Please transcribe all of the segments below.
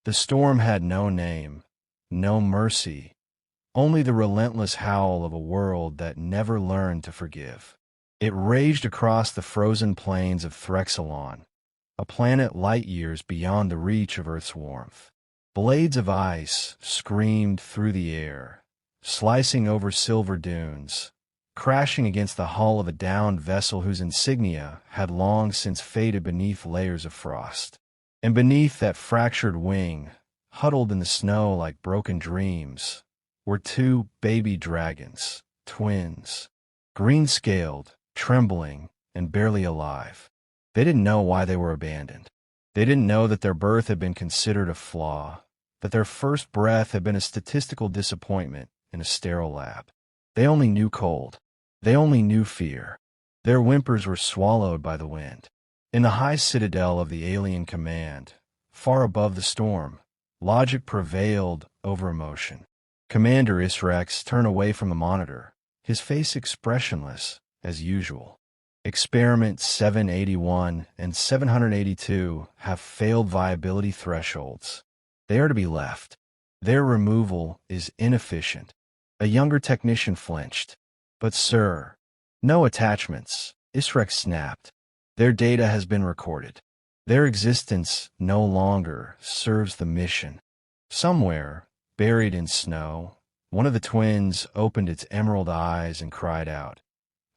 The storm had no name, no mercy, only the relentless howl of a world that never learned to forgive. It raged across the frozen plains of Threxelon, a planet light years beyond the reach of Earth's warmth. Blades of ice screamed through the air, slicing over silver dunes, crashing against the hull of a downed vessel whose insignia had long since faded beneath layers of frost. And beneath that fractured wing, huddled in the snow like broken dreams, were two baby dragons, twins, green-scaled, trembling, and barely alive. They didn't know why they were abandoned. They didn't know that their birth had been considered a flaw, that their first breath had been a statistical disappointment in a sterile lab. They only knew cold. They only knew fear. Their whimpers were swallowed by the wind. In the high citadel of the alien command, far above the storm, logic prevailed over emotion. Commander Isrex turned away from the monitor, his face expressionless, as usual. Experiment 781 and 782 have failed viability thresholds. They are to be left. Their removal is inefficient. A younger technician flinched. But sir, no attachments, Isrex snapped. Their data has been recorded. Their existence no longer serves the mission. Somewhere, buried in snow, one of the twins opened its emerald eyes and cried out.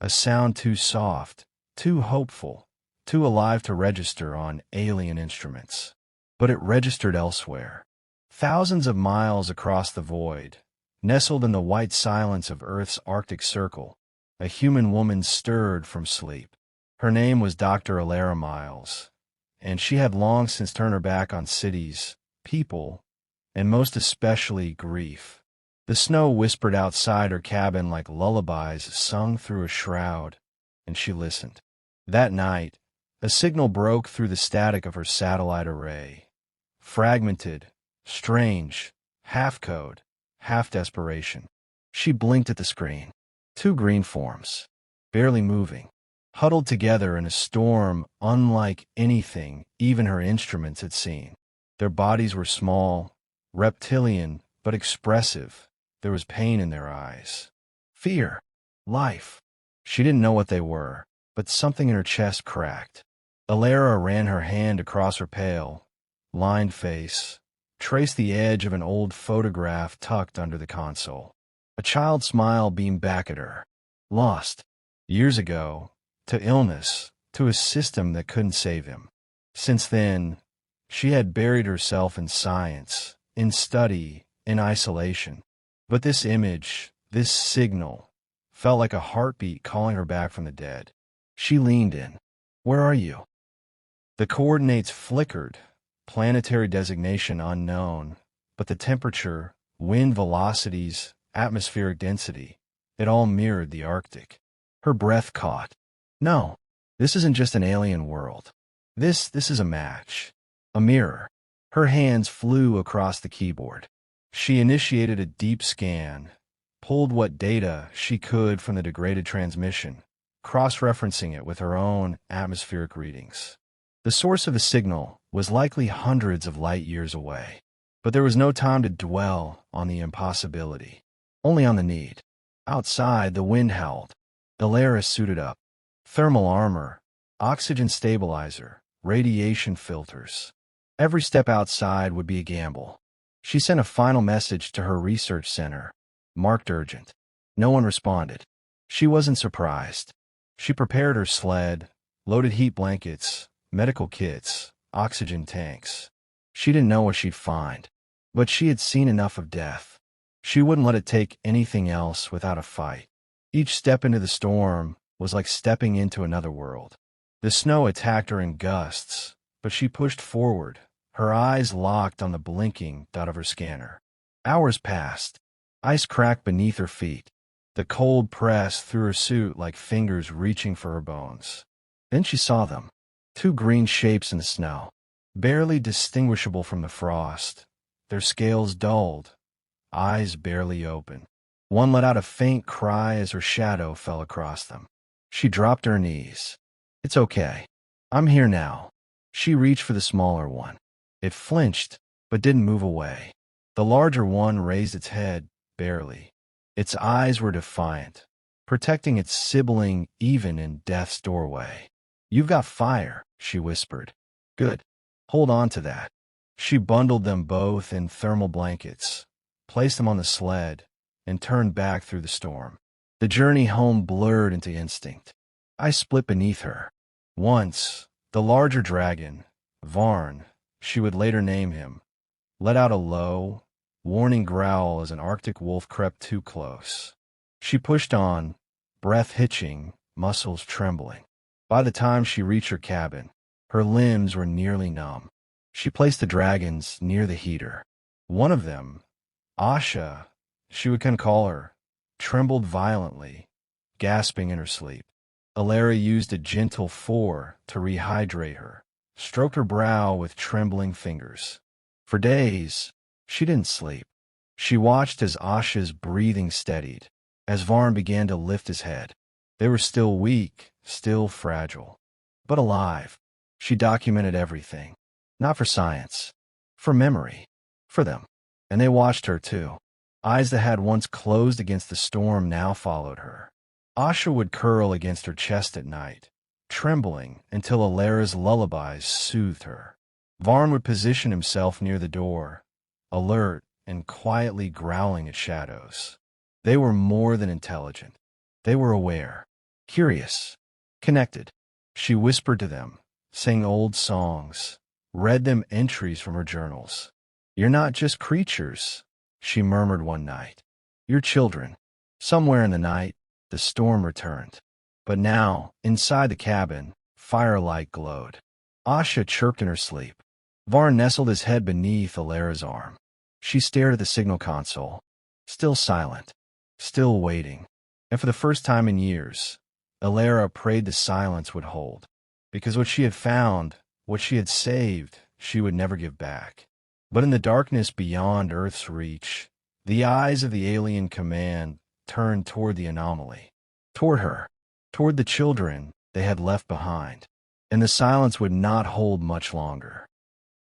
A sound too soft, too hopeful, too alive to register on alien instruments. But it registered elsewhere. Thousands of miles across the void, nestled in the white silence of Earth's Arctic Circle, a human woman stirred from sleep. Her name was Dr. Alara Miles, and she had long since turned her back on cities, people, and most especially grief. The snow whispered outside her cabin like lullabies sung through a shroud, and she listened. That night, a signal broke through the static of her satellite array. Fragmented, strange, half code, half desperation. She blinked at the screen. Two green forms, barely moving, huddled together in a storm unlike anything even her instruments had seen. Their bodies were small, reptilian, but expressive. There was pain in their eyes. Fear. Life. She didn't know what they were, but something in her chest cracked. Alara ran her hand across her pale, lined face, traced the edge of an old photograph tucked under the console. A child's smile beamed back at her. Lost. Years ago. To illness. To a system that couldn't save him. Since then, she had buried herself in science, in study, in isolation. But this image, this signal, felt like a heartbeat calling her back from the dead. She leaned in. Where are you? The coordinates flickered, planetary designation unknown, but the temperature, wind velocities, atmospheric density, it all mirrored the Arctic. Her breath caught. No, this isn't just an alien world. This is a match. A mirror. Her hands flew across the keyboard. She initiated a deep scan, pulled what data she could from the degraded transmission, cross-referencing it with her own atmospheric readings. The source of the signal was likely hundreds of light years away, but there was no time to dwell on the impossibility, only on the need. Outside, the wind howled. Alara suited up. Thermal armor, oxygen stabilizer, radiation filters. Every step outside would be a gamble. She sent a final message to her research center, marked urgent. No one responded. She wasn't surprised. She prepared her sled, loaded heat blankets, medical kits, oxygen tanks. She didn't know what she'd find, but she had seen enough of death. She wouldn't let it take anything else without a fight. Each step into the storm was like stepping into another world. The snow attacked her in gusts, but she pushed forward, her eyes locked on the blinking dot of her scanner. Hours passed. Ice cracked beneath her feet. The cold pressed through her suit like fingers reaching for her bones. Then she saw them. Two green shapes in the snow, barely distinguishable from the frost, their scales dulled, eyes barely open. One let out a faint cry as her shadow fell across them. She dropped to her knees. It's okay. I'm here now. She reached for the smaller one. It flinched, but didn't move away. The larger one raised its head, barely. Its eyes were defiant, protecting its sibling even in death's doorway. "You've got fire," she whispered. "Good. Hold on to that." She bundled them both in thermal blankets, placed them on the sled, and turned back through the storm. The journey home blurred into instinct. I split beneath her. Once, the larger dragon, Varn, she would later name him, let out a low, warning growl as an Arctic wolf crept too close. She pushed on, breath hitching, muscles trembling. By the time she reached her cabin, her limbs were nearly numb. She placed the dragons near the heater. One of them, Asha, she would call her, trembled violently, gasping in her sleep. Alara used a gentle fore to rehydrate her, stroked her brow with trembling fingers. For days, she didn't sleep. She watched as Asha's breathing steadied, as Varn began to lift his head. They were still weak, still fragile, but alive. She documented everything, not for science, for memory, for them. And they watched her too. Eyes that had once closed against the storm now followed her. Asha would curl against her chest at night, trembling until Alara's lullabies soothed her. Varn would position himself near the door, alert and quietly growling at shadows. They were more than intelligent. They were aware, curious, connected. She whispered to them, sang old songs, read them entries from her journals. "You're not just creatures," she murmured one night. "You're children." Somewhere in the night, the storm returned. But now, inside the cabin, firelight glowed. Asha chirped in her sleep. Varn nestled his head beneath Alara's arm. She stared at the signal console, still silent, still waiting. And for the first time in years, Alara prayed the silence would hold. Because what she had found, what she had saved, she would never give back. But in the darkness beyond Earth's reach, the eyes of the alien command turned toward the anomaly, toward her, toward the children they had left behind. And the silence would not hold much longer.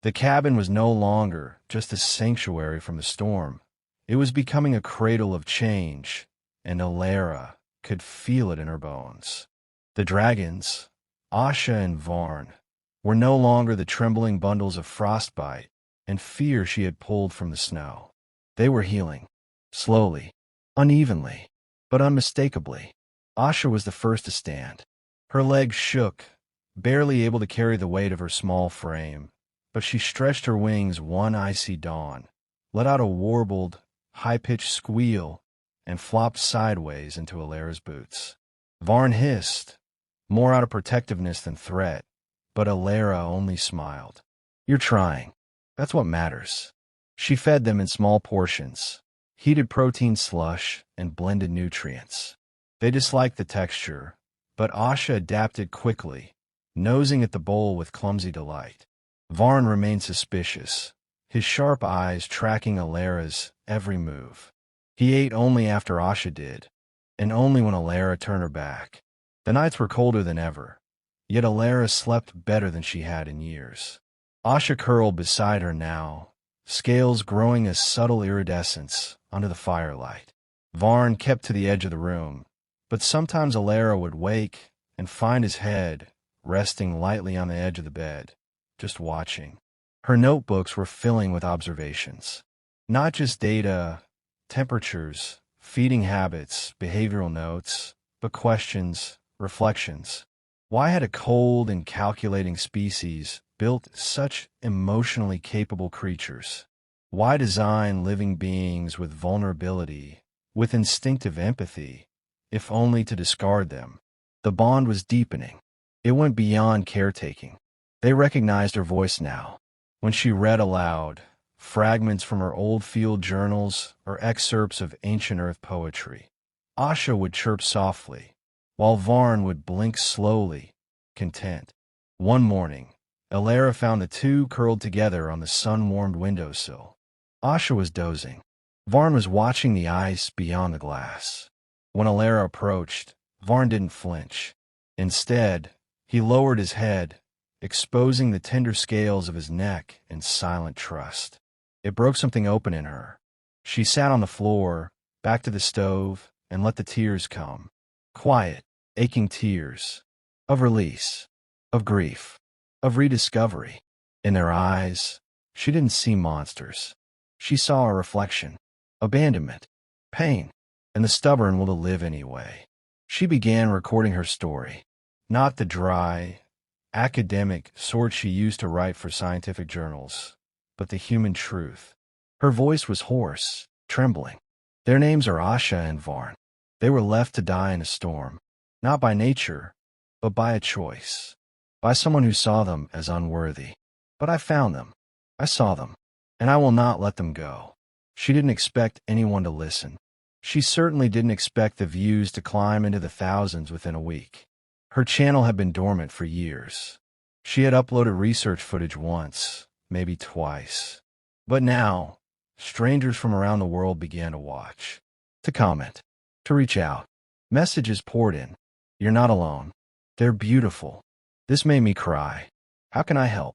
The cabin was no longer just a sanctuary from the storm. It was becoming a cradle of change, and Alara could feel it in her bones. The dragons, Asha and Varn, were no longer the trembling bundles of frostbite and fear she had pulled from the snow. They were healing, slowly, unevenly, but unmistakably. Asha was the first to stand. Her legs shook, barely able to carry the weight of her small frame, but she stretched her wings one icy dawn, let out a warbled, high-pitched squeal, and flopped sideways into Alara's boots. Varn hissed, more out of protectiveness than threat, but Alara only smiled. "You're trying. That's what matters." She fed them in small portions, heated protein slush and blended nutrients. They disliked the texture, but Asha adapted quickly, nosing at the bowl with clumsy delight. Varn remained suspicious, his sharp eyes tracking Alara's every move. He ate only after Asha did, and only when Alara turned her back. The nights were colder than ever, yet Alara slept better than she had in years. Asha curled beside her now, scales growing a subtle iridescence under the firelight. Varn kept to the edge of the room, but sometimes Alara would wake and find his head resting lightly on the edge of the bed, just watching. Her notebooks were filling with observations. Not just data, temperatures, feeding habits, behavioral notes, but questions, reflections. Why had a cold and calculating species built such emotionally capable creatures? Why design living beings with vulnerability, with instinctive empathy, if only to discard them? The bond was deepening. It went beyond caretaking. They recognized her voice now. When she read aloud, fragments from her old field journals or excerpts of ancient Earth poetry, Asha would chirp softly, while Varn would blink slowly, content. One morning, Alara found the two curled together on the sun-warmed windowsill. Asha was dozing. Varn was watching the ice beyond the glass. When Alara approached, Varn didn't flinch. Instead, he lowered his head, exposing the tender scales of his neck in silent trust. It broke something open in her. She sat on the floor, back to the stove, and let the tears come. Quiet, aching tears. Of release. Of grief. Of rediscovery. In their eyes, she didn't see monsters. She saw a reflection. Abandonment. Pain. And the stubborn will to live anyway. She began recording her story. Not the dry, academic sort she used to write for scientific journals, but the human truth. Her voice was hoarse, trembling. Their names are Asha and Varn. They were left to die in a storm, not by nature, but by a choice, by someone who saw them as unworthy. But I found them. I saw them, and I will not let them go. She didn't expect anyone to listen. She certainly didn't expect the views to climb into the thousands within a week. Her channel had been dormant for years. She had uploaded research footage once, maybe twice. But now, strangers from around the world began to watch, to comment, to reach out. Messages poured in. You're not alone. They're beautiful. This made me cry. How can I help?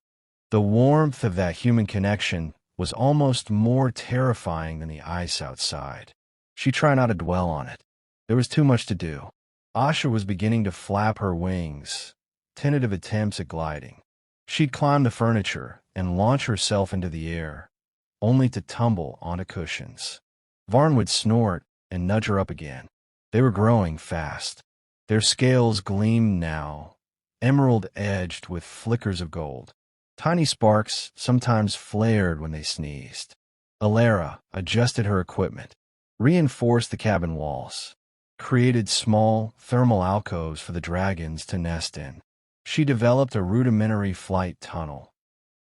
The warmth of that human connection was almost more terrifying than the ice outside. She tried not to dwell on it. There was too much to do. Asha was beginning to flap her wings, tentative attempts at gliding. She'd climb the furniture and launch herself into the air, only to tumble onto cushions. Varn would snort and nudge her up again. They were growing fast. Their scales gleamed now, emerald-edged with flickers of gold. Tiny sparks sometimes flared when they sneezed. Alara adjusted her equipment, reinforced the cabin walls, created small, thermal alcoves for the dragons to nest in. She developed a rudimentary flight tunnel,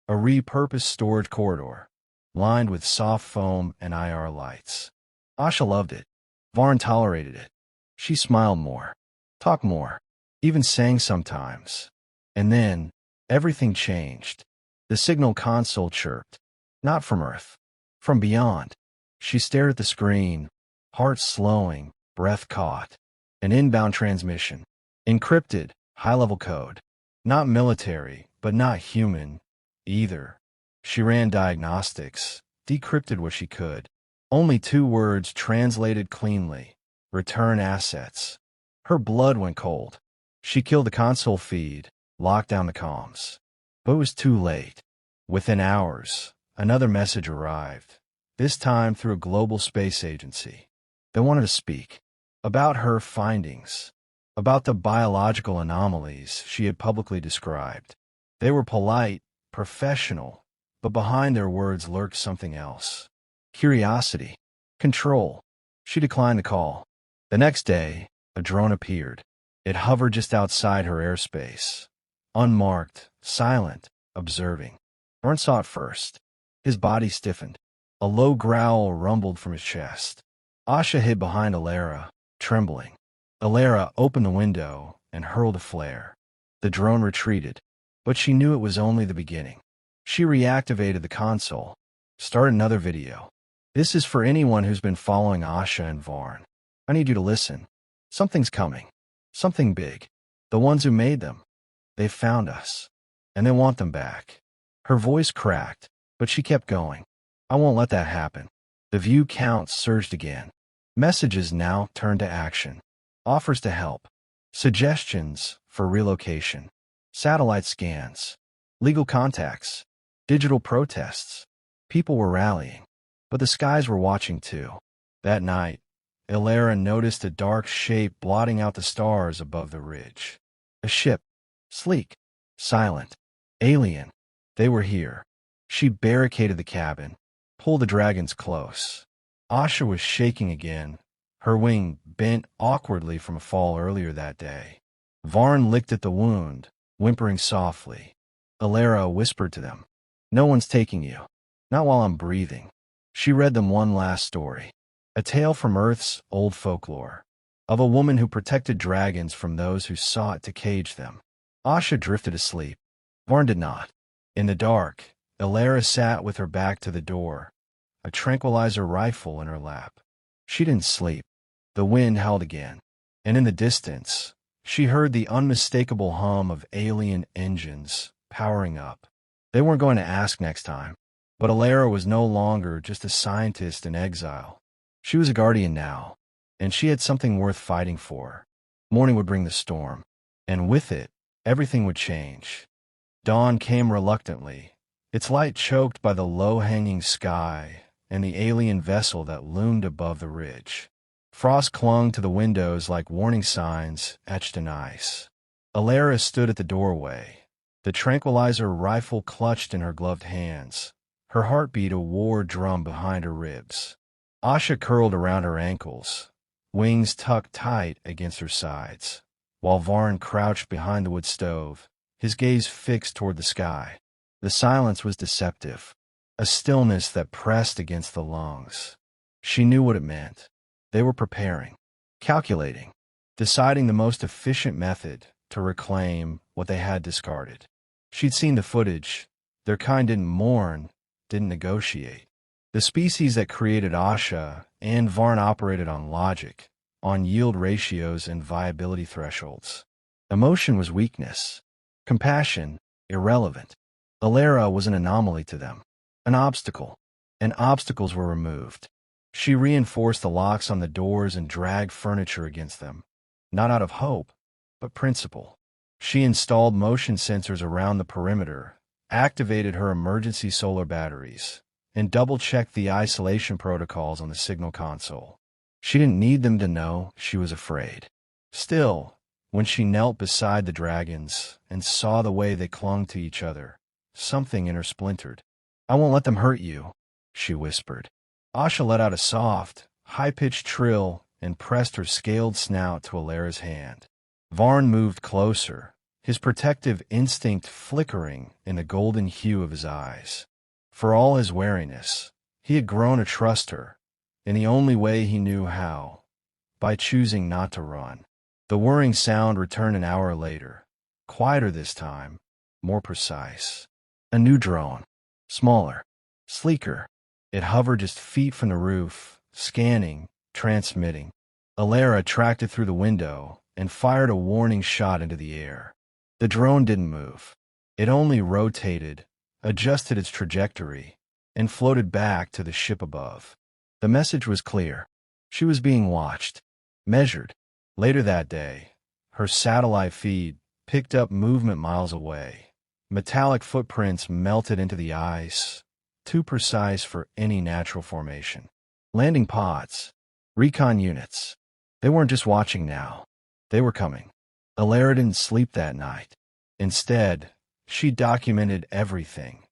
a repurposed storage corridor, lined with soft foam and IR lights. Asha loved it. Varn tolerated it. She smiled more, talked more, even sang sometimes. And then, everything changed. The signal console chirped. Not from Earth. From beyond. She stared at the screen, heart slowing, breath caught. An inbound transmission. Encrypted, high-level code. Not military, but not human, either. She ran diagnostics, decrypted what she could. Only 2 words translated cleanly. Return assets. Her blood went cold. She killed the console feed, locked down the comms. But it was too late. Within hours, another message arrived, this time through a global space agency. They wanted to speak about her findings, about the biological anomalies she had publicly described. They were polite, professional, but behind their words lurked something else. Curiosity. Control. She declined the call. The next day, a drone appeared. It hovered just outside her airspace. Unmarked, silent, observing. Varn saw it first. His body stiffened. A low growl rumbled from his chest. Asha hid behind Alara, trembling. Alara opened the window and hurled a flare. The drone retreated, but she knew it was only the beginning. She reactivated the console, started another video. This is for anyone who's been following Asha and Varn. I need you to listen. Something's coming. Something big. The ones who made them. They've found us. And they want them back. Her voice cracked, but she kept going. I won't let that happen. The view count surged again. Messages now turned to action. Offers to help. Suggestions for relocation. Satellite scans. Legal contacts. Digital protests. People were rallying. But the skies were watching too. That night, Alara noticed a dark shape blotting out the stars above the ridge. A ship. Sleek. Silent. Alien. They were here. She barricaded the cabin, pulled the dragons close. Asha was shaking again, her wing bent awkwardly from a fall earlier that day. Varn licked at the wound, whimpering softly. Alara whispered to them, "No one's taking you. Not while I'm breathing." She read them one last story. A tale from Earth's old folklore. Of a woman who protected dragons from those who sought to cage them. Asha drifted asleep. Varn did not. In the dark, Alara sat with her back to the door, a tranquilizer rifle in her lap. She didn't sleep. The wind howled again, and in the distance, she heard the unmistakable hum of alien engines powering up. They weren't going to ask next time, But Alara was no longer just a scientist in exile. She was a guardian now, and she had something worth fighting for. Morning would bring the storm, and with it, everything would change. Dawn came reluctantly, its light choked by the low-hanging sky and the alien vessel that loomed above the ridge. Frost clung to the windows like warning signs etched in ice. Alara stood at the doorway, the tranquilizer rifle clutched in her gloved hands, her heartbeat a war drum behind her ribs. Asha curled around her ankles, wings tucked tight against her sides, while Varn crouched behind the wood stove, his gaze fixed toward the sky. The silence was deceptive, a stillness that pressed against the lungs. She knew what it meant. They were preparing, calculating, deciding the most efficient method to reclaim what they had discarded. She'd seen the footage. Their kind didn't mourn, didn't negotiate. The species that created Asha and Varn operated on logic, on yield ratios and viability thresholds. Emotion was weakness. Compassion, irrelevant. Alara was an anomaly to them, an obstacle, and obstacles were removed. She reinforced the locks on the doors and dragged furniture against them, not out of hope, but principle. She installed motion sensors around the perimeter, activated her emergency solar batteries, and double-checked the isolation protocols on the signal console. She didn't need them to know she was afraid. Still, when she knelt beside the dragons and saw the way they clung to each other, something in her splintered. "I won't let them hurt you," she whispered. Asha let out a soft, high-pitched trill and pressed her scaled snout to Alara's hand. Varn moved closer, his protective instinct flickering in the golden hue of his eyes. For all his wariness, he had grown to trust her, in the only way he knew how, by choosing not to run. The whirring sound returned an hour later, quieter this time, more precise. A new drone, smaller, sleeker. It hovered just feet from the roof, scanning, transmitting. Alara tracked it through the window and fired a warning shot into the air. The drone didn't move. It only rotated, adjusted its trajectory, and floated back to the ship above. The message was clear. She was being watched, measured. Later that day, her satellite feed picked up movement miles away. Metallic footprints melted into the ice, too precise for any natural formation. Landing pods, recon units. They weren't just watching now. They were coming. Alara didn't sleep that night. Instead, she documented everything.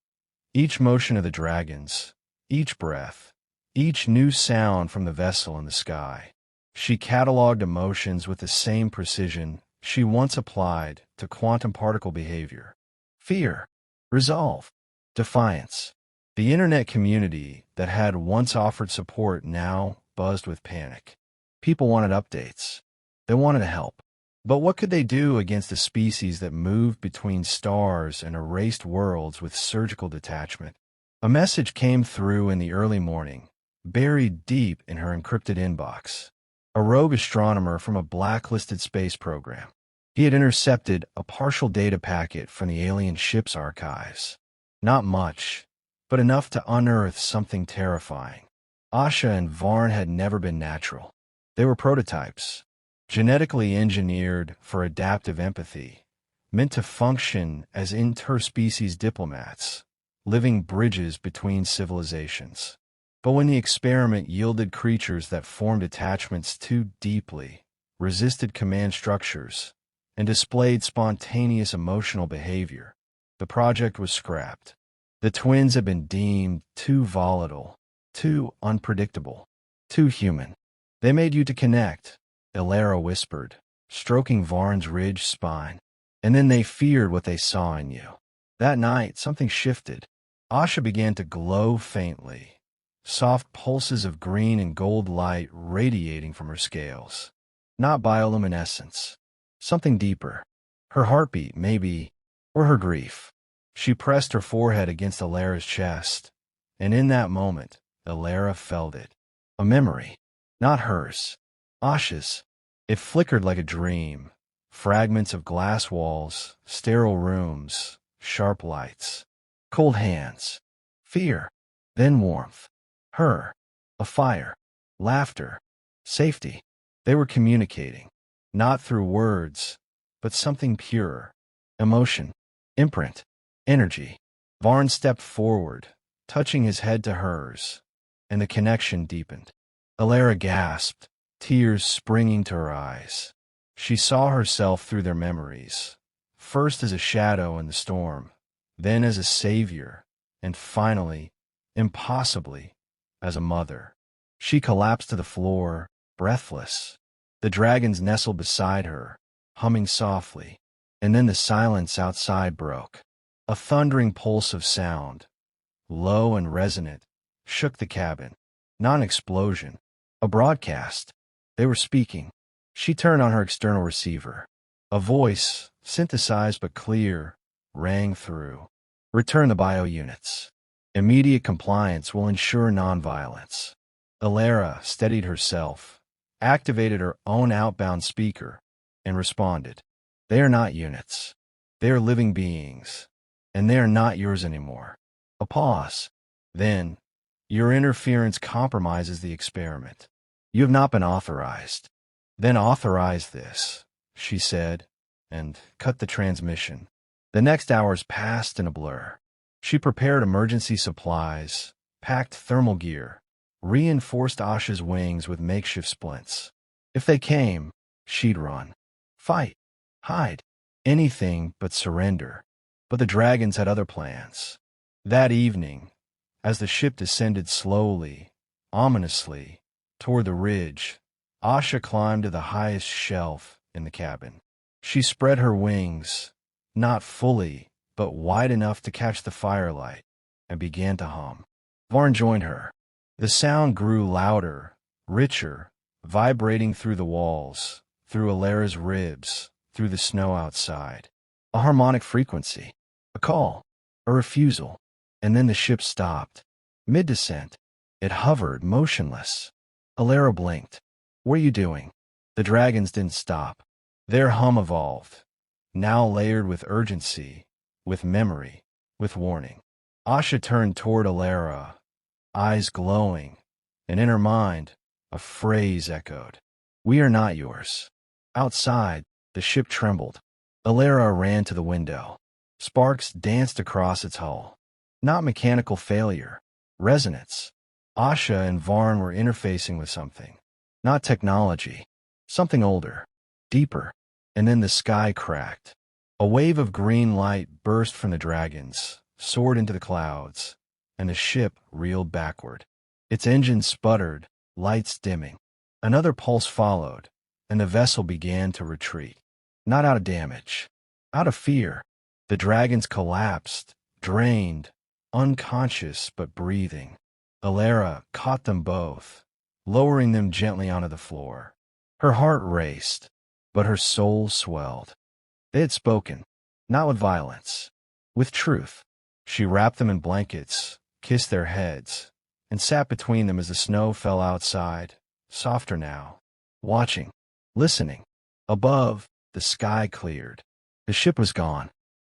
Each motion of the dragons, each breath, each new sound from the vessel in the sky. She cataloged emotions with the same precision she once applied to quantum particle behavior. Fear, resolve, defiance. The internet community that had once offered support now buzzed with panic. People wanted updates. They wanted to help. But what could they do against a species that moved between stars and erased worlds with surgical detachment? A message came through in the early morning, buried deep in her encrypted inbox. A rogue astronomer from a blacklisted space program. He had intercepted a partial data packet from the alien ship's archives. Not much, but enough to unearth something terrifying. Asha and Varn had never been natural. They were prototypes, genetically engineered for adaptive empathy, meant to function as interspecies diplomats, living bridges between civilizations. But when the experiment yielded creatures that formed attachments too deeply, resisted command structures, and displayed spontaneous emotional behavior, the project was scrapped. The twins had been deemed too volatile, too unpredictable, too human. "They made you to connect," Alara whispered, stroking Varn's ridged spine. "And then they feared what they saw in you." That night, something shifted. Asha began to glow faintly, soft pulses of green and gold light radiating from her scales. Not bioluminescence. Something deeper. Her heartbeat, maybe, or her grief. She pressed her forehead against Alara's chest, and in that moment, Alara felt it. A memory. Not hers. Asha's. It flickered like a dream. Fragments of glass walls, sterile rooms, sharp lights. Cold hands. Fear. Then warmth. Her. A fire. Laughter. Safety. They were communicating. Not through words, but something purer. Emotion. Imprint. Energy. Varn stepped forward, touching his head to hers, and the connection deepened. Alara gasped, tears springing to her eyes. She saw herself through their memories, first as a shadow in the storm, then as a savior, and finally, impossibly, as a mother. She collapsed to the floor, breathless. The dragons nestled beside her, humming softly, and then the silence outside broke. A thundering pulse of sound, low and resonant, shook the cabin. Not an explosion, a broadcast. They were speaking. She turned on her external receiver. A voice, synthesized but clear, rang through. Return the bio units. Immediate compliance will ensure nonviolence. Alara steadied herself, activated her own outbound speaker, and responded. They are not units. They are living beings, and they are not yours anymore. A pause. Then, your interference compromises the experiment. You have not been authorized. Then authorize this, she said, and cut the transmission. The next hours passed in a blur. She prepared emergency supplies, packed thermal gear, reinforced Asha's wings with makeshift splints. If they came, she'd run. Fight. Hide. Anything but surrender. But the dragons had other plans. That evening, as the ship descended slowly, ominously, toward the ridge, Asha climbed to the highest shelf in the cabin. She spread her wings, not fully, but wide enough to catch the firelight, and began to hum. Varn joined her. The sound grew louder, richer, vibrating through the walls, through Alara's ribs, through the snow outside. A harmonic frequency. A call. A refusal. And then the ship stopped. Mid-descent. It hovered, motionless. Alara blinked. What are you doing? The dragons didn't stop. Their hum evolved, now layered with urgency, with memory, with warning. Asha turned toward Alara, eyes glowing, and in her mind, a phrase echoed. We are not yours. Outside, the ship trembled. Alara ran to the window. Sparks danced across its hull. Not mechanical failure, resonance. Asha and Varn were interfacing with something. Not technology. Something older, deeper. And then the sky cracked. A wave of green light burst from the dragons, soared into the clouds, and the ship reeled backward. Its engine sputtered, lights dimming. Another pulse followed, and the vessel began to retreat. Not out of damage, out of fear. The dragons collapsed, drained, unconscious but breathing. Alara caught them both, lowering them gently onto the floor. Her heart raced, but her soul swelled. They had spoken, not with violence, with truth. She wrapped them in blankets, kissed their heads, and sat between them as the snow fell outside, softer now, watching, listening. Above, the sky cleared. The ship was gone.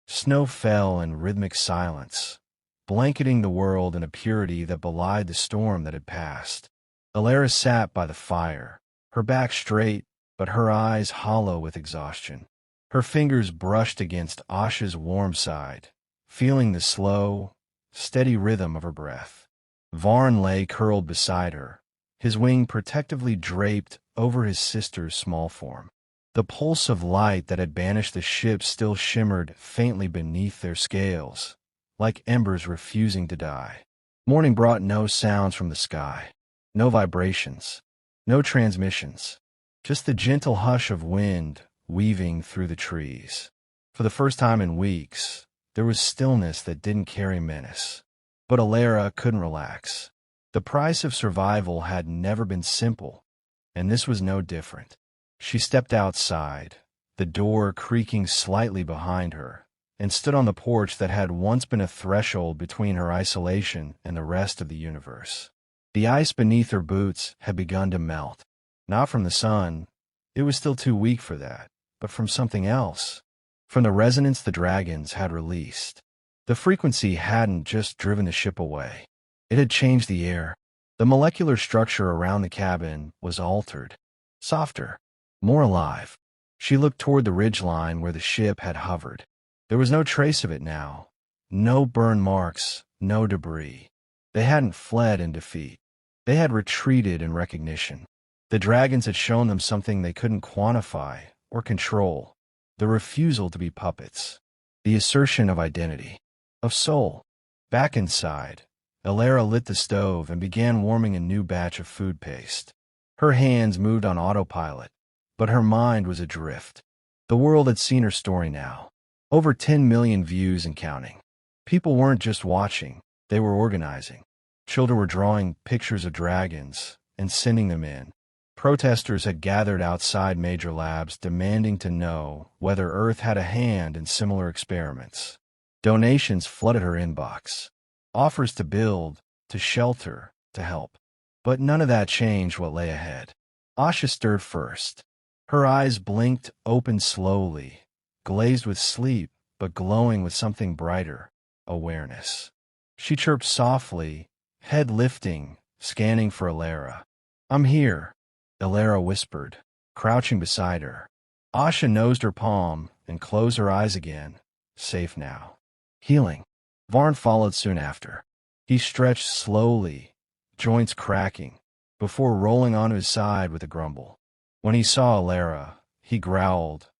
Snow fell in rhythmic silence, blanketing the world in a purity that belied the storm that had passed. Alara sat by the fire, her back straight, but her eyes hollow with exhaustion. Her fingers brushed against Asha's warm side, feeling the slow, steady rhythm of her breath. Varn lay curled beside her, his wing protectively draped over his sister's small form. The pulse of light that had banished the ship still shimmered faintly beneath their scales, like embers refusing to die. Morning brought no sounds from the sky, no vibrations, no transmissions, just the gentle hush of wind weaving through the trees. For the first time in weeks, there was stillness that didn't carry menace. But Alara couldn't relax. The price of survival had never been simple, and this was no different. She stepped outside, the door creaking slightly behind her, and stood on the porch that had once been a threshold between her isolation and the rest of the universe. The ice beneath her boots had begun to melt. Not from the sun, it was still too weak for that, but from something else. From the resonance the dragons had released. The frequency hadn't just driven the ship away. It had changed the air. The molecular structure around the cabin was altered, softer, more alive. She looked toward the ridgeline where the ship had hovered. There was no trace of it now. No burn marks, no debris. They hadn't fled in defeat. They had retreated in recognition. The dragons had shown them something they couldn't quantify or control. The refusal to be puppets. The assertion of identity. Of soul. Back inside, Alara lit the stove and began warming a new batch of food paste. Her hands moved on autopilot, but her mind was adrift. The world had seen her story now. Over 10 million views and counting. People weren't just watching, they were organizing. Children were drawing pictures of dragons and sending them in. Protesters had gathered outside major labs demanding to know whether Earth had a hand in similar experiments. Donations flooded her inbox. Offers to build, to shelter, to help. But none of that changed what lay ahead. Asha stirred first. Her eyes blinked open slowly, glazed with sleep, but glowing with something brighter, awareness. She chirped softly, head lifting, scanning for Alara. "I'm here," Alara whispered, crouching beside her. Asha nosed her palm and closed her eyes again. Safe now. Healing. Varn followed soon after. He stretched slowly, joints cracking, before rolling onto his side with a grumble. When he saw Alara, he growled,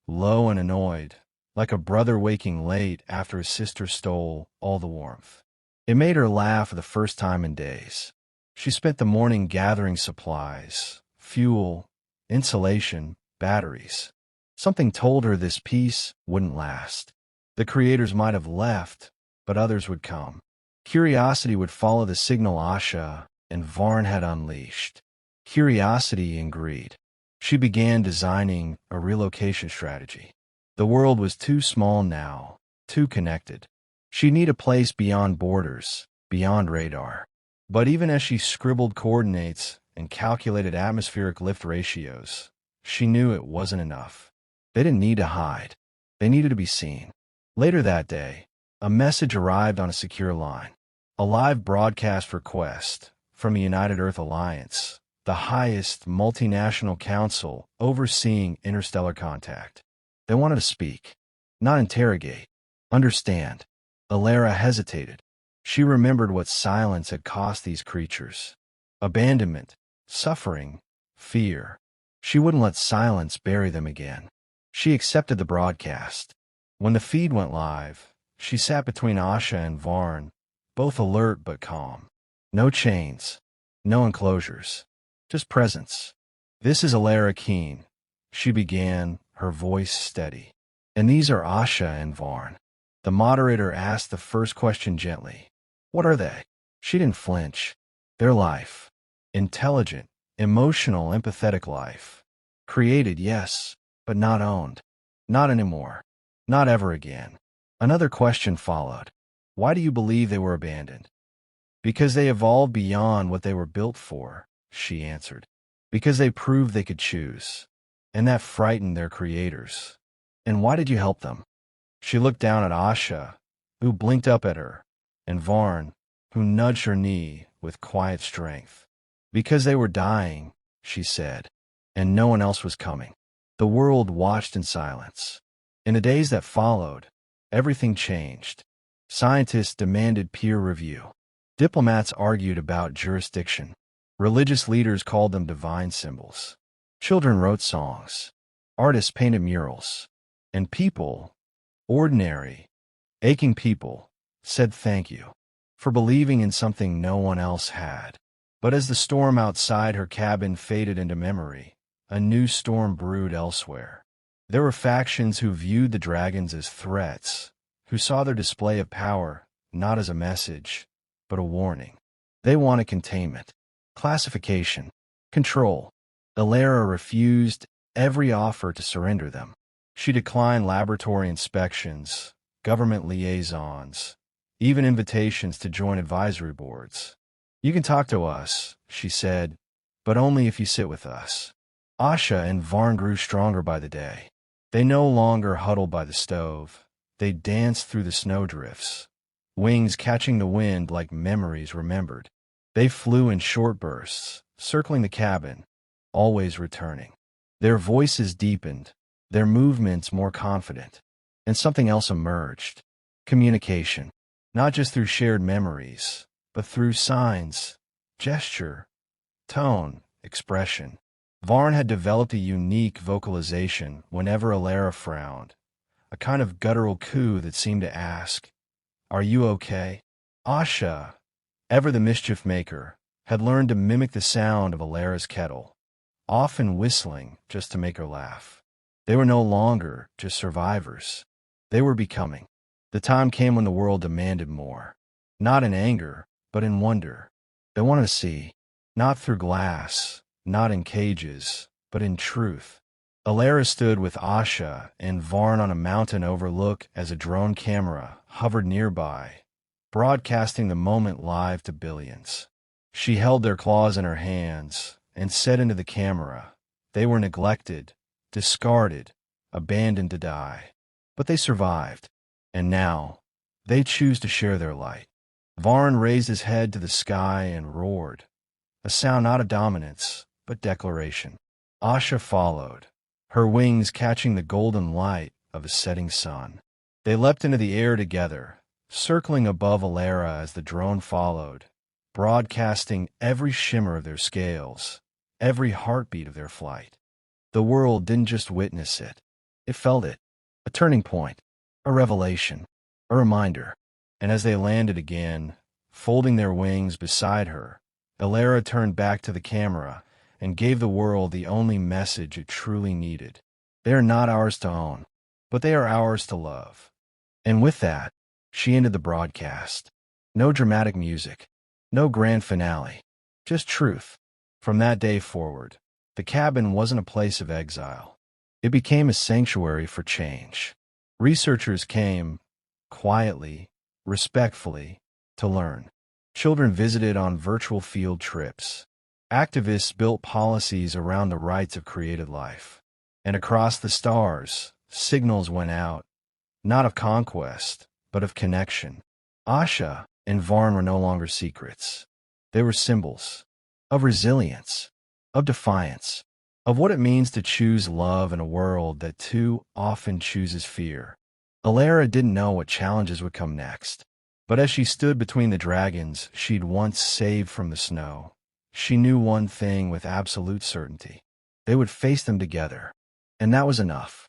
low and annoyed, like a brother waking late after his sister stole all the warmth. It made her laugh for the first time in days. She spent the morning gathering supplies, fuel, insulation, batteries. Something told her this peace wouldn't last. The creators might have left, but others would come. Curiosity would follow the signal Asha and Varn had unleashed. Curiosity and greed. She began designing a relocation strategy. The world was too small now, too connected. She'd need a place beyond borders, beyond radar. But even as she scribbled coordinates and calculated atmospheric lift ratios, she knew it wasn't enough. They didn't need to hide. They needed to be seen. Later that day, a message arrived on a secure line. A live broadcast request from the United Earth Alliance, the highest multinational council overseeing interstellar contact. They wanted to speak, not interrogate, understand. Alara hesitated. She remembered what silence had cost these creatures. Abandonment, suffering, fear. She wouldn't let silence bury them again. She accepted the broadcast. When the feed went live, she sat between Asha and Varn, both alert but calm. No chains, no enclosures, just presence. "This is Alara Keen," she began, her voice steady. "And these are Asha and Varn." The moderator asked the first question gently. "What are they?" She didn't flinch. "Their life. Intelligent, emotional, empathetic life. Created, yes, but not owned. Not anymore. Not ever again." Another question followed. "Why do you believe they were abandoned?" "Because they evolved beyond what they were built for," she answered. "Because they proved they could choose. And that frightened their creators." "And why did you help them?" She looked down at Asha, who blinked up at her, and Varn, who nudged her knee with quiet strength. "Because they were dying," she said, "and no one else was coming." The world watched in silence. In the days that followed, everything changed. Scientists demanded peer review. Diplomats argued about jurisdiction. Religious leaders called them divine symbols. Children wrote songs. Artists painted murals. And people, ordinary, aching people, said thank you for believing in something no one else had. But as the storm outside her cabin faded into memory, a new storm brewed elsewhere. There were factions who viewed the dragons as threats, who saw their display of power not as a message, but a warning. They wanted containment, classification, control. Alara refused every offer to surrender them. She declined laboratory inspections, government liaisons, even invitations to join advisory boards. "You can talk to us," she said, "but only if you sit with us." Asha and Varn grew stronger by the day. They no longer huddled by the stove. They danced through the snowdrifts, wings catching the wind like memories remembered. They flew in short bursts, circling the cabin, always returning. Their voices deepened, their movements more confident, and something else emerged. Communication, not just through shared memories, but through signs, gesture, tone, expression. Varn had developed a unique vocalization whenever Alara frowned, a kind of guttural coo that seemed to ask, "Are you okay?" Asha, ever the mischief maker, had learned to mimic the sound of Alara's kettle, often whistling just to make her laugh. They were no longer just survivors. They were becoming. The time came when the world demanded more. Not in anger, but in wonder. They wanted to see, not through glass, not in cages, but in truth. Alara stood with Asha and Varn on a mountain overlook as a drone camera hovered nearby, broadcasting the moment live to billions. She held their claws in her hands and said into the camera, they were neglected, discarded, abandoned to die. But they survived, and now they choose to share their light. Varn raised his head to the sky and roared, a sound not of dominance, but declaration. Asha followed, her wings catching the golden light of a setting sun. They leapt into the air together, circling above Alara as the drone followed, broadcasting every shimmer of their scales, every heartbeat of their flight. The world didn't just witness it, it felt it, a turning point, a revelation, a reminder. And as they landed again, folding their wings beside her, Alara turned back to the camera and gave the world the only message it truly needed. They are not ours to own, but they are ours to love. And with that, she ended the broadcast. No dramatic music, no grand finale, just truth. From that day forward, the cabin wasn't a place of exile. It became a sanctuary for change. Researchers came, quietly, respectfully, to learn. Children visited on virtual field trips. Activists built policies around the rights of created life. And across the stars, signals went out, not of conquest, but of connection. Asha and Varn were no longer secrets. They were symbols of resilience, of defiance, of what it means to choose love in a world that too often chooses fear. Alara didn't know what challenges would come next, but as she stood between the dragons she'd once saved from the snow, she knew one thing with absolute certainty. They would face them together, and that was enough.